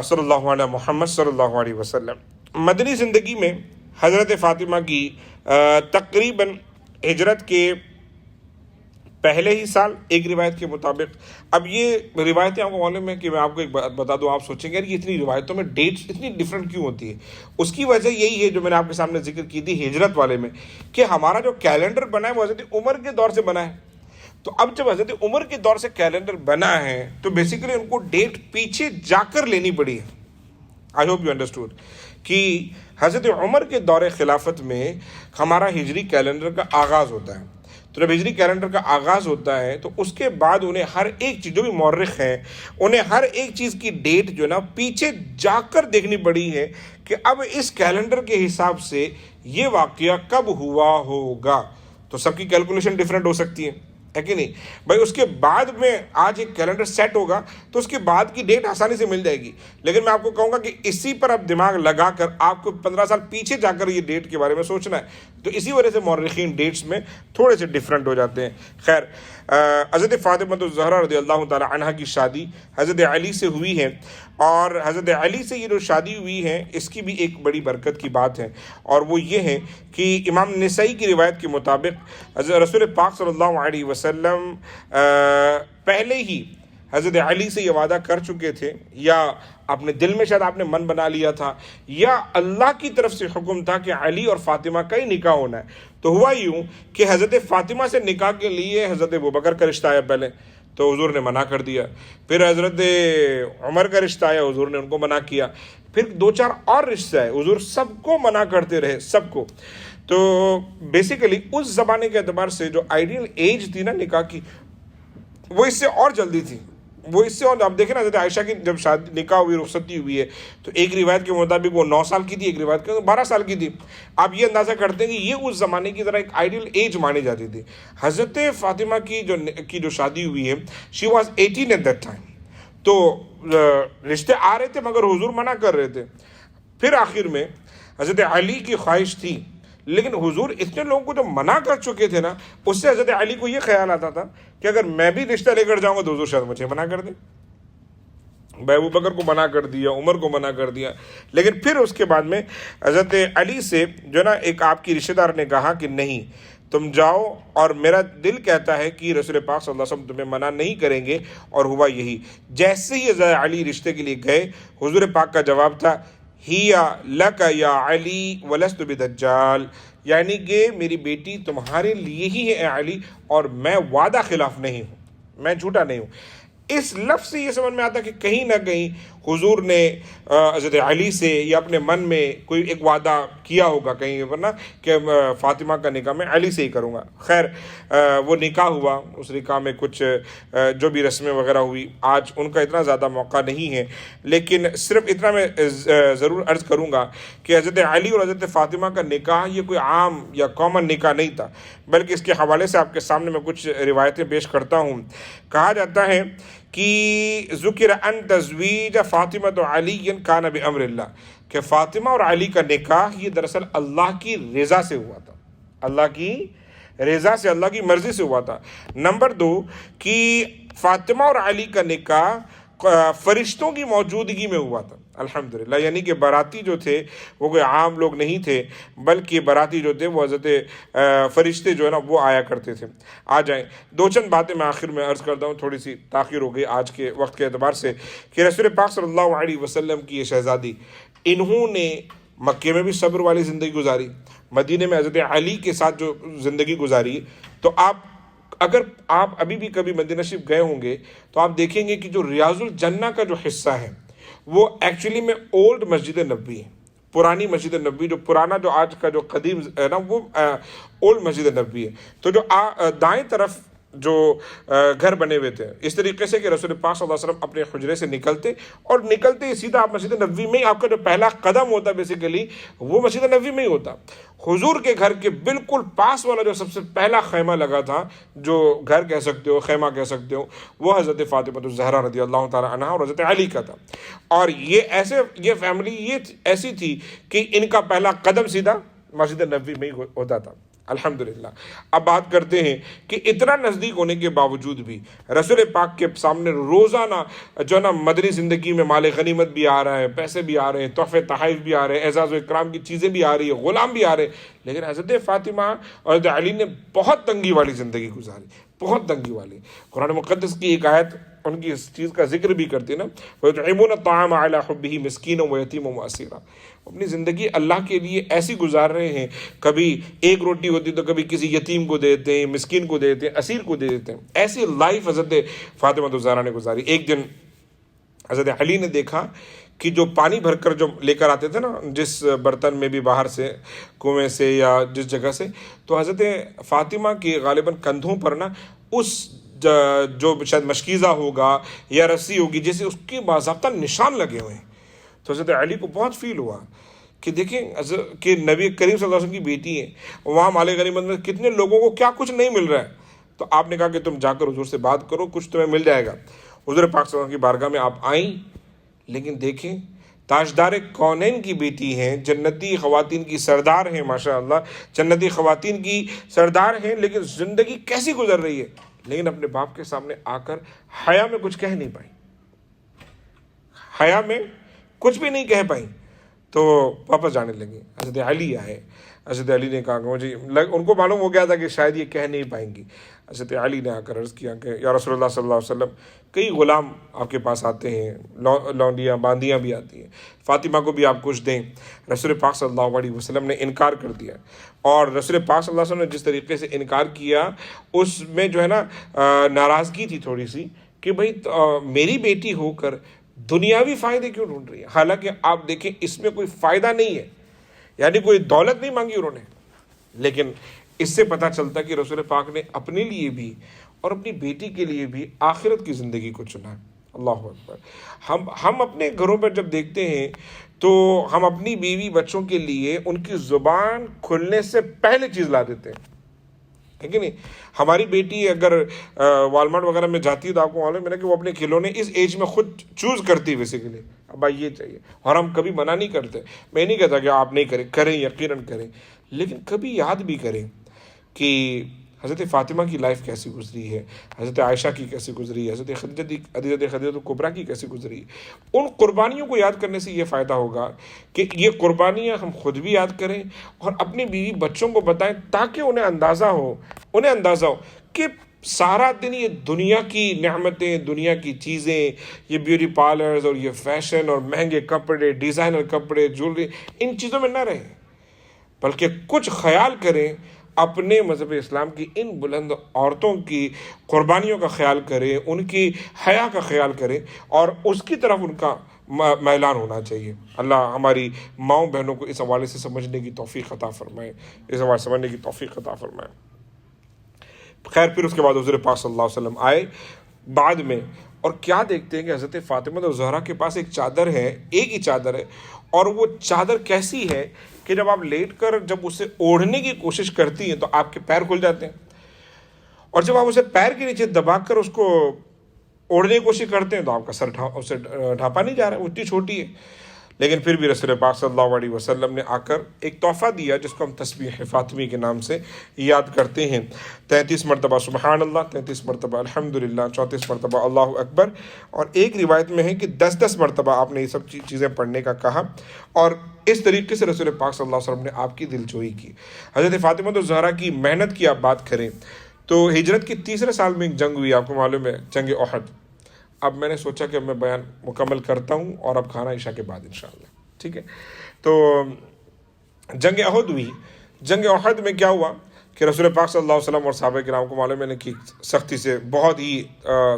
صلی اللہ علیہ محمد صلی اللہ علیہ وسلم۔ مدنی زندگی میں حضرت فاطمہ کی تقریباً ہجرت کے پہلے ہی سال، ایک روایت کے مطابق، اب یہ روایتیں آپ کو معلوم ہے کہ میں آپ کو ایک بات بتا دوں، آپ سوچیں گے یار یہ اتنی روایتوں میں ڈیٹس اتنی ڈیفرنٹ کیوں ہوتی ہے؟ اس کی وجہ یہی ہے جو میں نے آپ کے سامنے ذکر کی تھی ہجرت والے میں، کہ ہمارا جو کیلنڈر بنا ہے وہ حضرت عمر کے دور سے بنا ہے۔ تو اب جب حضرت عمر کے دور سے کیلنڈر بنا ہے تو بیسیکلی ان کو ڈیٹ پیچھے جا کر لینی پڑی ہے۔ آئی ہوپ یو انڈرسٹوڈ کہ حضرت عمر کے دور خلافت میں ہمارا ہجری کیلنڈر کا آغاز ہوتا ہے، تو جب ہجری کیلنڈر کا آغاز ہوتا ہے تو اس کے بعد انہیں ہر ایک چیز، جو بھی مورخ ہیں انہیں ہر ایک چیز کی ڈیٹ جو ہے نا پیچھے جا کر دیکھنی پڑی ہے کہ اب اس کیلنڈر کے حساب سے یہ واقعہ کب ہوا ہوگا۔ تو سب کی کیلکولیشن ڈیفرنٹ ہو سکتی ہے، ہے کہ نہیں بھائی. اس کے بعد میں آج ایک کیلنڈر سیٹ ہوگا تو اس کے بعد کی ڈیٹ آسانی سے مل جائے گی, لیکن میں آپ کو کہوں گا کہ اسی پر اب دماغ لگا کر آپ کو 15 سال پیچھے جا کر یہ ڈیٹ کے بارے میں سوچنا ہے. تو اسی وجہ سے مورخین ڈیٹس میں تھوڑے سے ڈیفرنٹ ہو جاتے ہیں. خیر, حضرت فاطمہ الزہرا رضی اللہ تعالی عنہ کی شادی حضرت علی سے ہوئی ہے, اور حضرت علی سے یہ جو شادی ہوئی ہے اس کی بھی ایک بڑی برکت کی بات ہے, اور وہ یہ ہے کہ امام نسائی کی روایت کے مطابق رسول پاک صلی اللہ علیہ وسلم پہلے ہی حضرت علی سے یہ وعدہ کر چکے تھے, یا اپنے دل میں شاید آپ نے من بنا لیا تھا, یا اللہ کی طرف سے حکم تھا کہ علی اور فاطمہ کا ہی نکاح ہونا ہے. تو ہوا یوں کہ حضرت فاطمہ سے نکاح کے لیے حضرت ابوبکر کا رشتہ آیا پہلے, تو حضور نے منع کر دیا. پھر حضرت عمر کا رشتہ آیا, حضور نے ان کو منع کیا. پھر 2-4 اور رشتے آئے, حضور سب کو منع کرتے رہے, سب کو. تو بیسیکلی اس زمانے کے اعتبار سے جو آئیڈیل ایج تھی نا نکاح کی, وہ اس سے اور جلدی تھی, وہ اس سے. اور آپ دیکھیں نا حضرت عائشہ کی جب شادی نکاح ہوئی, رخصتی ہوئی ہے, تو ایک روایت کے مطابق وہ 9 سال کی تھی, ایک روایت کے 12 سال کی تھی. آپ یہ اندازہ کرتے ہیں کہ یہ اس زمانے کی ذرا ایک آئیڈیل ایج مانی جاتی تھی. حضرت فاطمہ کی جو شادی ہوئی ہے, she was 18 at that time. تو رشتے آ رہے تھے مگر حضور منع کر رہے تھے. پھر آخر میں حضرت علی کی خواہش تھی, لیکن حضور اتنے لوگوں کو جو منع کر چکے تھے نا, اس سے حضرت علی کو یہ خیال آتا تھا کہ اگر میں بھی رشتہ لے کر جاؤں گا تو حضور شاید مجھے منع کر دیں. ابو بکر کو منع کر دیا, عمر کو منع کر دیا. لیکن پھر اس کے بعد میں حضرت علی سے جو نا ایک آپ کی رشتہ دار نے کہا کہ نہیں, تم جاؤ, اور میرا دل کہتا ہے کہ رسول پاک صلی اللہ علیہ وسلم تمہیں منع نہیں کریں گے. اور ہوا یہی. جیسے ہی حضرت علی رشتے کے لیے گئے, حضور پاک کا جواب تھا ہیا لک یا علی ولست بدجال, یعنی کہ میری بیٹی تمہارے لیے ہی ہے اے علی, اور میں وعدہ خلاف نہیں ہوں, میں جھوٹا نہیں ہوں. اس لفظ سے یہ سمجھ میں آتا کہ کہیں نہ کہیں حضور نے حضرت علی سے یا اپنے من میں کوئی ایک وعدہ کیا ہوگا کہیں پر نا کہ فاطمہ کا نکاح میں علی سے ہی کروں گا. خیر, وہ نکاح ہوا, اس نکاح میں کچھ جو بھی رسمیں وغیرہ ہوئی, آج ان کا اتنا زیادہ موقع نہیں ہے, لیکن صرف اتنا میں ضرور عرض کروں گا کہ حضرت علی اور حضرت فاطمہ کا نکاح یہ کوئی عام یا کامن نکاح نہیں تھا, بلکہ اس کے حوالے سے آپ کے سامنے میں کچھ روایتیں پیش کرتا ہوں. کہا جاتا ہے کہ ذکر ان تزویج فاطمہ علی کان بامر اللہ, کہ فاطمہ اور علی کا نکاح یہ دراصل اللہ کی رضا سے ہوا تھا, اللہ کی رضا سے, اللہ کی مرضی سے ہوا تھا. نمبر 2 کہ فاطمہ اور علی کا نکاح فرشتوں کی موجودگی میں ہوا تھا, الحمدللہ. یعنی کہ باراتی جو تھے وہ کوئی عام لوگ نہیں تھے, بلکہ باراتی جو تھے وہ حضرت فرشتے جو ہے نا وہ آیا کرتے تھے. آ جائیں, 2 باتیں میں آخر میں عرض کرتا ہوں, تھوڑی سی تاخیر ہو گئی آج کے وقت کے اعتبار سے, کہ رسول پاک صلی اللہ علیہ وسلم کی یہ شہزادی, انہوں نے مکے میں بھی صبر والی زندگی گزاری, مدینے میں حضرت علی کے ساتھ جو زندگی گزاری. تو اگر آپ ابھی بھی کبھی مدینہ شریف گئے ہوں گے تو آپ دیکھیں گے کہ جو ریاض الجنہ کا جو حصہ ہے وہ ایکچولی میں اولڈ مسجد نبوی ہے, پرانی مسجد نبوی, جو پرانا جو آج کا جو قدیم ہے نا وہ اولڈ مسجد نبوی ہے. تو جو دائیں طرف جو گھر بنے ہوئے تھے, اس طریقے سے کہ رسول پاک صلی اللہ علیہ وسلم اپنے حجرے سے نکلتے ہی سیدھا آپ مسجد نبوی میں, آپ کا جو پہلا قدم ہوتا بیسیکلی وہ مسجد نبوی میں ہی ہوتا. حضور کے گھر کے بالکل پاس والا جو سب سے پہلا خیمہ لگا تھا, جو گھر کہہ سکتے ہو, خیمہ کہہ سکتے ہو, وہ حضرت فاطمہ الزہرا رضی اللہ تعالی عنہا اور حضرت علی کا تھا. اور یہ فیملی یہ ایسی تھی کہ ان کا پہلا قدم سیدھا مسجد نبوی میں ہی ہوتا تھا, الحمدللہ. اب بات کرتے ہیں کہ اتنا نزدیک ہونے کے باوجود بھی رسول پاک کے سامنے روزانہ جو نا مدنی زندگی میں مال غنیمت بھی آ رہا ہے, پیسے بھی آ رہے ہیں, تحفے تحائف بھی آ رہے ہیں, اعزاز و اکرام کی چیزیں بھی آ رہی ہیں, غلام بھی آ رہے ہیں, لیکن حضرت فاطمہ اور حضرت علی نے بہت تنگی والی زندگی گزاری, بہت تنگی والی. قرآن مقدس کی ایک آیت ان کی اس چیز کا ذکر بھی کرتی ہے نا, وَيُطْعِمُونَ الطَّعَامَ عَلَىٰ حُبِّهِ مِسْكِينًا وَيَتِيمًا وَأَسِيرًا. اپنی زندگی اللہ کے لیے ایسی گزار رہے ہیں, کبھی ایک روٹی ہوتی تو کبھی کسی یتیم کو دے دیتے ہیں, مسکین کو دے دیتے ہیں, اسیر کو دے دیتے ہیں. ایسی لائف حضرت فاطمہ الزہرا نے گزاری. ایک دن حضرت علی نے دیکھا کہ جو پانی بھر کر جو لے کر آتے تھے نا, جس برتن میں بھی باہر سے, کنویں سے یا جس جگہ سے, تو حضرت فاطمہ کے غالباً کندھوں پر نا اس جو شاید مشکیزہ ہوگا یا رسی ہوگی, جیسے اس کے باضابطہ نشان لگے ہوئے ہیں. تو حضرت علی کو بہت فیل ہوا کہ دیکھیں کہ نبی کریم صلی اللہ علیہ وسلم کی بیٹی ہے, وہاں مال غنیمت میں کتنے لوگوں کو کیا کچھ نہیں مل رہا ہے, تو آپ نے کہا کہ تم جا کر حضور سے بات کرو، کچھ تمہیں مل جائے گا۔ حضور پاک صلی اللہ علیہ وسلم کی بارگاہ میں آپ آئیں، لیکن دیکھیں تاجدار کونین کی بیٹی ہیں، جنتی خواتین کی سردار ہیں، ماشاءاللہ جنتی خواتین کی سردار ہیں، لیکن زندگی کیسی گزر رہی ہے، لیکن اپنے باپ کے سامنے آ کر حیا میں کچھ کہہ نہیں پائیں، حیا میں کچھ بھی نہیں کہہ پائیں، تو واپس جانے لگے۔ حضرت علی آئے، حضرت علی نے کہا کہ مجھے ان کو معلوم ہو گیا تھا کہ شاید یہ کہہ نہیں پائیں گی۔ حضرت علی نے آ کر عرض کیا کہ یا رسول اللہ صلی اللہ علیہ وسلم، کئی غلام آپ کے پاس آتے ہیں، لونڈیاں باندیاں بھی آتی ہیں، فاطمہ کو بھی آپ کچھ دیں۔ رسول پاک صلی اللہ علیہ وسلم نے انکار کر دیا، اور رسول پاک صلی اللہ علیہ وسلم نے جس طریقے سے انکار کیا اس میں جو ہے نا ناراضگی تھی تھوڑی سی، کہ بھئی میری بیٹی ہو کر دنیاوی فائدے کیوں ڈھونڈ رہی ہے؟ حالانکہ آپ دیکھیں اس میں کوئی فائدہ نہیں ہے، یعنی کوئی دولت نہیں مانگی انہوں نے، لیکن اس سے پتہ چلتا کہ رسول پاک نے اپنے لیے بھی اور اپنی بیٹی کے لیے بھی آخرت کی زندگی کو چنا ہے۔ اللہ اکبر۔ ہم اپنے گھروں پر جب دیکھتے ہیں تو ہم اپنی بیوی بچوں کے لیے ان کی زبان کھلنے سے پہلے چیز لا دیتے ہیں، ہے کہ نہیں؟ ہماری بیٹی اگر والمارٹ وغیرہ میں جاتی ہے تو آپ کو معلوم ہے کہ وہ اپنے کھلونے اس ایج میں خود چوز کرتی ہے بیسیکلی، اب بھائی یہ چاہیے، اور ہم کبھی منع نہیں کرتے۔ میں نہیں کہتا کہ آپ نہیں کریں، کریں یقیناً کریں، لیکن کبھی یاد بھی کریں کہ حضرت فاطمہ کی لائف کیسی گزری ہے، حضرت عائشہ کی کیسی گزری ہے، حضرت خدیجہ کبریٰ کی کیسی گزری ہے۔ ان قربانیوں کو یاد کرنے سے یہ فائدہ ہوگا کہ یہ قربانیاں ہم خود بھی یاد کریں اور اپنی بیوی بچوں کو بتائیں، تاکہ انہیں اندازہ ہو کہ سارا دن یہ دنیا کی نعمتیں، دنیا کی چیزیں، یہ بیوٹی پارلرز اور یہ فیشن اور مہنگے کپڑے، ڈیزائنر کپڑے، جولری، ان چیزوں میں نہ رہیں، بلکہ کچھ خیال کریں اپنے مذہب اسلام کی ان بلند عورتوں کی قربانیوں کا خیال کریں، ان کی حیا کا خیال کریں، اور اس کی طرف ان کا میلان ہونا چاہیے۔ اللہ ہماری ماؤں بہنوں کو اس حوالے سے سمجھنے کی توفیق عطا فرمائے، اس حوالے سے سمجھنے کی توفیق عطا فرمائے۔ خیر، پھر اس کے بعد حضور پاک صلی اللہ علیہ وسلم آئے بعد میں، اور کیا دیکھتے ہیں کہ حضرت فاطمہ زہرا کے پاس ایک چادر ہے، ایک ہی چادر ہے، اور وہ چادر کیسی ہے کہ جب آپ لیٹ کر جب اسے اوڑھنے کی کوشش کرتی ہیں تو آپ کے پیر کھل جاتے ہیں، اور جب آپ اسے پیر کے نیچے دبا کر اس کو اوڑھنے کی کوشش کرتے ہیں تو آپ کا سر اسے ڈھانپا نہیں جا رہا ہے، وہ اتنی چھوٹی ہے۔ لیکن پھر بھی رسول پاک صلی اللہ علیہ وسلم نے آ کر ایک تحفہ دیا جس کو ہم تسبیح فاطمی کے نام سے یاد کرتے ہیں۔ 33 مرتبہ سبحان اللہ، 33 مرتبہ الحمدللہ، 34 مرتبہ اللہ اکبر، اور ایک روایت میں ہے کہ 10 مرتبہ آپ نے یہ سب چیزیں پڑھنے کا کہا، اور اس طریقے سے رسول پاک صلی اللہ علیہ وسلم نے آپ کی دلجوئی کی۔ حضرت فاطمہ زہرا کی محنت کی آپ بات کریں تو ہجرت کے 3 سال میں ایک جنگ ہوئی، آپ کو معلوم ہے، جنگ احد۔ اب میں نے سوچا کہ اب میں بیان مکمل کرتا ہوں اور اب کھانا عشاء کے بعد انشاءاللہ، ٹھیک ہے؟ تو جنگ احد ہوئی۔ جنگ احد میں کیا ہوا کہ رسول پاک صلی اللہ علیہ وسلم اور صحابہ کرام کو معلوم ہے کہ سختی سے، بہت ہی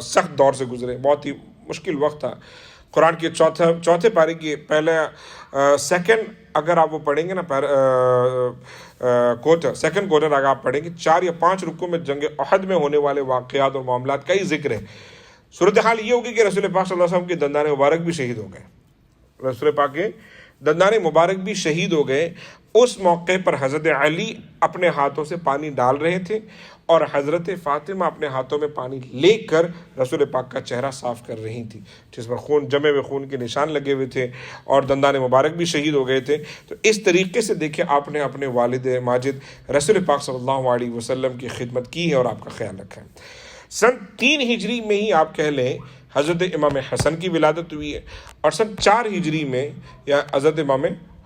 سخت دور سے گزرے، بہت ہی مشکل وقت تھا۔ قرآن کے چوتھے پارے کی پہلے سیکنڈ اگر آپ وہ پڑھیں گے نا، سیکنڈ کوارٹر اگر آپ پڑھیں گے، 4 یا 5 رکوع میں جنگ احد میں ہونے والے واقعات اور معاملات کا ہی ذکر ہے۔ صورتحال یہ ہوگی کہ رسول پاک صلی اللہ علیہ وسلم کے دندان مبارک بھی شہید ہو گئے، رسول پاک کے دندان مبارک بھی شہید ہو گئے۔ اس موقع پر حضرت علی اپنے ہاتھوں سے پانی ڈال رہے تھے اور حضرت فاطمہ اپنے ہاتھوں میں پانی لے کر رسول پاک کا چہرہ صاف کر رہی تھی، جس پر خون جمے ہوئے خون کے نشان لگے ہوئے تھے، اور دندان مبارک بھی شہید ہو گئے تھے۔ تو اس طریقے سے دیکھیں آپ نے اپنے والد ماجد رسول پاک صلی اللہ علیہ وسلم کی خدمت کی ہے اور آپ کا خیال رکھا ہے۔ سن 3 ہجری میں ہی آپ کہہ لیں حضرت امام حسن کی ولادت ہوئی ہے، اور سن 4 ہجری میں یا حضرت امام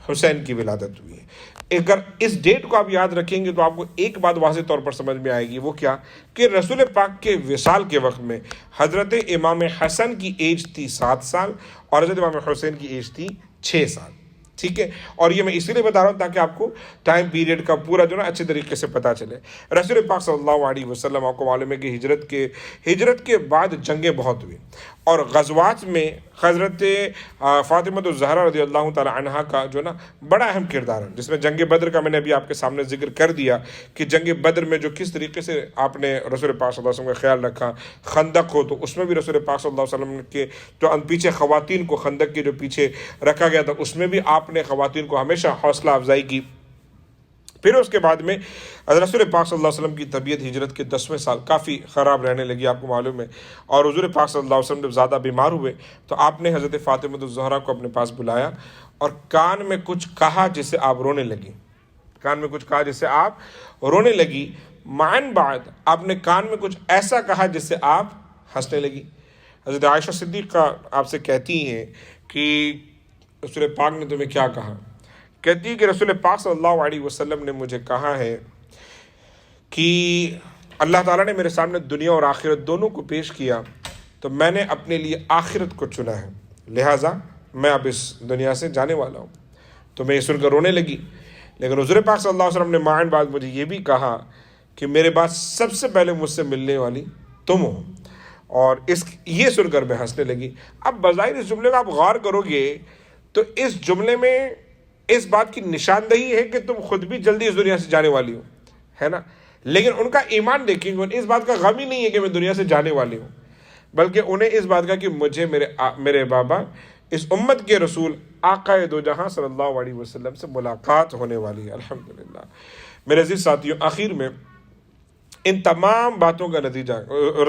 حسین کی ولادت ہوئی ہے۔ اگر اس ڈیٹ کو آپ یاد رکھیں گے تو آپ کو ایک بات واضح طور پر سمجھ میں آئے گی، وہ کیا کہ رسول پاک کے وصال کے وقت میں حضرت امام حسن کی ایج تھی 7 سال اور حضرت امام حسین کی ایج تھی 6 سال، ٹھیک ہے؟ اور یہ میں اسی لیے بتا رہا ہوں تاکہ آپ کو ٹائم پیریڈ کا پورا جو نا اچھے طریقے سے پتہ چلے۔ رسول پاک صلی اللہ علیہ وسلم آپ کو معلوم ہے کہ ہجرت کے بعد جنگیں بہت ہوئی، اور غزوات میں حضرت فاطمہ الزہرا رضی اللہ تعالی عنہا کا جو نا بڑا اہم کردار ہے، جس میں جنگ بدر کا میں نے ابھی آپ کے سامنے ذکر کر دیا کہ جنگ بدر میں جو کس طریقے سے آپ نے رسول پاک صلی اللہ علیہ وسلم کا خیال رکھا۔ خندق ہو تو اس میں بھی رسول پاک صلی اللہ علیہ وسلم کے جو پیچھے خواتین کو خندق کے جو پیچھے رکھا گیا تھا، اس میں بھی آپ نے خواتین کو ہمیشہ حوصلہ افزائی کی۔ پھر اس کے بعد میں رسول پاک صلی اللہ علیہ وسلم کی طبیعت ہجرت کے 10ویں سال کافی خراب رہنے لگی، آپ کو معلوم ہے، اور حضور پاک صلی اللہ علیہ وسلم جب زیادہ بیمار ہوئے تو آپ نے حضرت فاطمہ الزہرا کو اپنے پاس بلایا اور کان میں کچھ کہا جس سے آپ رونے لگی، کان میں کچھ کہا جس سے آپ رونے لگی۔ معن بعد آپ نے کان میں کچھ ایسا کہا جس سے آپ ہنسنے لگی۔ حضرت عائشہ صدیقہ آپ سے کہتی ہیں کہ رسول پاک نے تمہیں کیا کہا؟ کہتی ہے کہ رسول پاک صلی اللہ علیہ وسلم نے مجھے کہا ہے کہ اللہ تعالیٰ نے میرے سامنے دنیا اور آخرت دونوں کو پیش کیا تو میں نے اپنے لیے آخرت کو چنا ہے، لہٰذا میں اب اس دنیا سے جانے والا ہوں۔ تو میں یہ سن کر رونے لگی، لیکن حضور پاک صلی اللہ علیہ وسلم نے معین بعد مجھے یہ بھی کہا کہ میرے بعد سب سے پہلے مجھ سے ملنے والی تم ہو، اور یہ سن کر میں ہنسنے لگی۔ اب بظاہر اس جملے میں آپ غور کرو گے تو اس جملے میں اس بات کی نشاندہی ہے کہ تم خود بھی جلدی اس دنیا سے جانے والی ہو، ہے نا، لیکن ان کا ایمان دیکھیں گے، اس بات کا غم ہی نہیں ہے کہ میں دنیا سے جانے والی ہوں، بلکہ انہیں اس بات کا کہ مجھے میرے بابا اس امت کے رسول آقا دو جہاں صلی اللہ علیہ وسلم سے ملاقات ہونے والی ہے۔ الحمدللہ میرے عزیز ساتھیوں، آخر میں ان تمام باتوں کا نتیجہ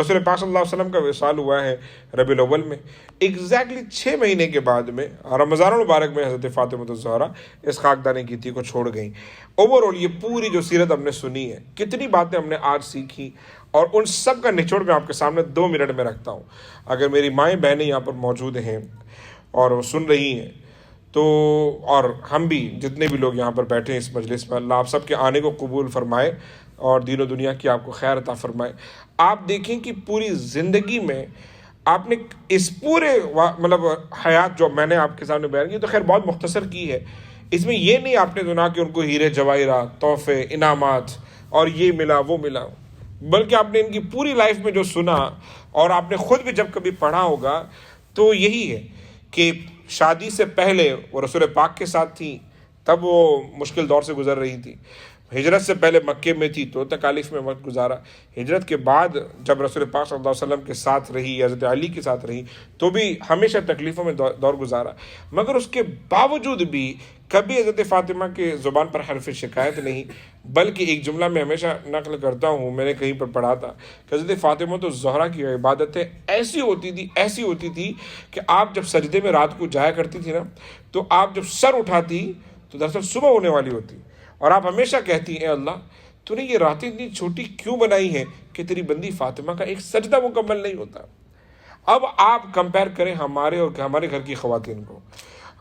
رسول پاک صلی اللہ علیہ وسلم کا وصال ہوا ہے ربیع الاول میں، ایگزیکٹلی 6 مہینے کے بعد میں رمضان المبارک میں حضرت فاطمہ الزہرا اس خاکدان گیتی کو چھوڑ گئیں۔ اوورآل یہ پوری جو سیرت ہم نے سنی ہے، کتنی باتیں ہم نے آج سیکھی، اور ان سب کا نچوڑ میں آپ کے سامنے 2 منٹ میں رکھتا ہوں۔ اگر میری مائیں بہنیں یہاں پر موجود ہیں اور وہ سن رہی ہیں تو، اور ہم بھی جتنے بھی لوگ یہاں پر بیٹھے ہیں اس مجلس میں، اللہ آپ سب کے آنے کو قبول فرمائے اور دین و دنیا کی آپ کو خیر عطا فرمائے۔ آپ دیکھیں کہ پوری زندگی میں آپ نے اس پورے حیات جو میں نے آپ کے سامنے بیان کی تو خیر بہت مختصر کی ہے، اس میں یہ نہیں آپ نے سنا کہ ان کو ہیرے جواہرات، تحفے، انعامات اور یہ ملا وہ ملا، بلکہ آپ نے ان کی پوری لائف میں جو سنا، اور آپ نے خود بھی جب کبھی پڑھا ہوگا تو یہی ہے کہ شادی سے پہلے وہ رسول پاک کے ساتھ تھی، تب وہ مشکل دور سے گزر رہی تھی، ہجرت سے پہلے مکے میں تھی تو تکالیف میں وقت گزارا، ہجرت کے بعد جب رسول پاک صلی اللہ علیہ وسلم کے ساتھ رہی، حضرت علی کے ساتھ رہی، تو بھی ہمیشہ تکلیفوں میں دور گزارا، مگر اس کے باوجود بھی کبھی حضرت فاطمہ کے زبان پر حرف شکایت نہیں، بلکہ ایک جملہ میں ہمیشہ نقل کرتا ہوں، میں نے کہیں پر پڑھا تھا کہ حضرت فاطمہ الزہرا کی عبادتیں ایسی ہوتی تھی کہ آپ جب سجدے میں رات کو جایا کرتی تھی نا، تو آپ جب سر اٹھاتی تو دراصل صبح ہونے والی ہوتی، اور آپ ہمیشہ کہتی اے اللہ تو نے یہ راتیں اتنی چھوٹی کیوں بنائی ہیں کہ تیری بندی فاطمہ کا ایک سجدہ مکمل نہیں ہوتا۔ اب آپ کمپیئر کریں ہمارے اور ہمارے گھر کی خواتین کو،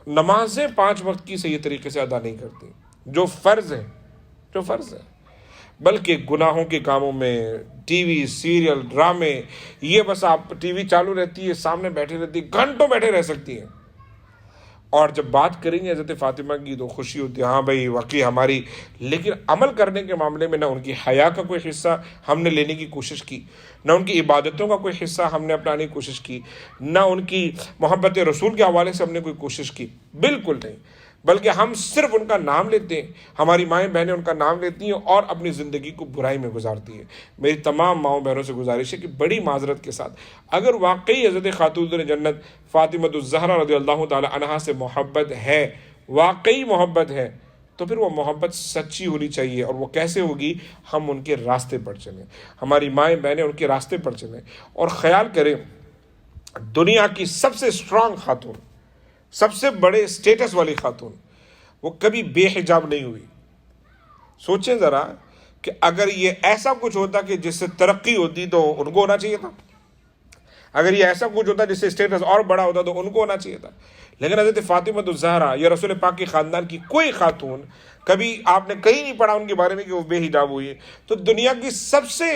نمازیں 5 وقت کی صحیح طریقے سے ادا نہیں کرتی، جو فرض ہے بلکہ گناہوں کے کاموں میں، ٹی وی، سیریل، ڈرامے، یہ بس آپ ٹی وی چالو رہتی ہے، سامنے بیٹھے رہتی ہے، گھنٹوں بیٹھے رہ سکتی ہیں، اور جب بات کریں گے حضرت فاطمہ کی تو خوشی ہوتی ہے، ہاں بھائی واقعی ہماری، لیکن عمل کرنے کے معاملے میں نہ ان کی حیا کا کوئی حصہ ہم نے لینے کی کوشش کی، نہ ان کی عبادتوں کا کوئی حصہ ہم نے اپنانے کی کوشش کی، نہ ان کی محبت رسول کے حوالے سے ہم نے کوئی کوشش کی، بالکل نہیں، بلکہ ہم صرف ان کا نام لیتے ہیں، ہماری مائیں بہنیں ان کا نام لیتی ہیں اور اپنی زندگی کو برائی میں گزارتی ہیں۔ میری تمام ماؤں بہنوں سے گزارش ہے کہ بڑی معذرت کے ساتھ اگر واقعی حضرت خاتون جنت فاطمہ الزہرا رضی اللہ تعالی عنہا سے محبت ہے، واقعی محبت ہے، تو پھر وہ محبت سچی ہونی چاہیے، اور وہ کیسے ہوگی؟ ہم ان کے راستے پر چلیں، ہماری مائیں بہنیں ان کے راستے پر چلیں، اور خیال کریں دنیا کی سب سے اسٹرانگ خاتون، سب سے بڑے سٹیٹس والی خاتون، وہ کبھی بے حجاب نہیں ہوئی۔ سوچیں ذرا کہ اگر یہ ایسا کچھ ہوتا کہ جس سے ترقی ہوتی تو ان کو ہونا چاہیے تھا، اگر یہ ایسا کچھ ہوتا جس سے اسٹیٹس اور بڑا ہوتا تو ان کو ہونا چاہیے تھا، لیکن حضرت فاطمہ الزہرا یا رسول پاک کے خاندان کی کوئی خاتون، کبھی آپ نے کہیں نہیں پڑھا ان کے بارے میں کہ وہ بے حجاب ہوئی۔ تو دنیا کی سب سے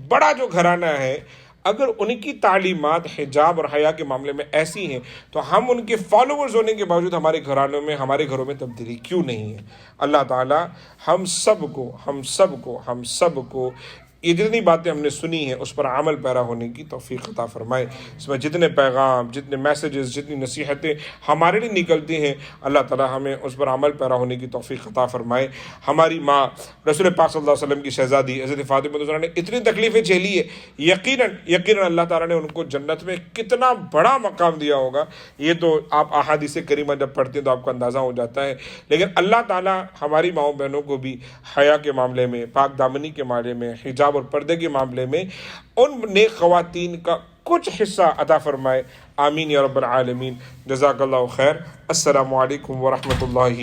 بڑا جو گھرانہ ہے، اگر ان کی تعلیمات حجاب اور حیا کے معاملے میں ایسی ہیں تو ہم ان کے فالوورز ہونے کے باوجود ہمارے گھروں میں تبدیلی کیوں نہیں ہے؟ اللہ تعالی ہم سب کو یہ جتنی باتیں ہم نے سنی ہیں اس پر عمل پیرا ہونے کی توفیق عطا فرمائے. اس میں جتنے پیغام، جتنے میسیجز، جتنی نصیحتیں ہمارے لیے نکلتی ہیں، اللہ تعالیٰ ہمیں اس پر عمل پیرا ہونے کی توفیق عطا فرمائے. ہماری ماں رسول پاک صلی اللہ علیہ وسلم کی شہزادی حضرت فاطمہ الزہرا نے اتنی تکلیفیں جھیلی ہے، یقیناً اللہ تعالیٰ نے ان کو جنت میں کتنا بڑا مقام دیا ہوگا. یہ تو آپ احادیث کریمہ جب پڑھتے ہیں تو آپ کو اندازہ ہو جاتا ہے. لیکن اللہ تعالیٰ ہماری ماؤں بہنوں کو بھی حیا کے معاملے میں، پاک دامنی کے معاملے میں، حجاب اور پردے کے معاملے میں ان نیک خواتین کا کچھ حصہ عطا فرمائے. آمین یا رب العالمین. جزاک اللہ خیر. السلام علیکم ورحمۃ اللہ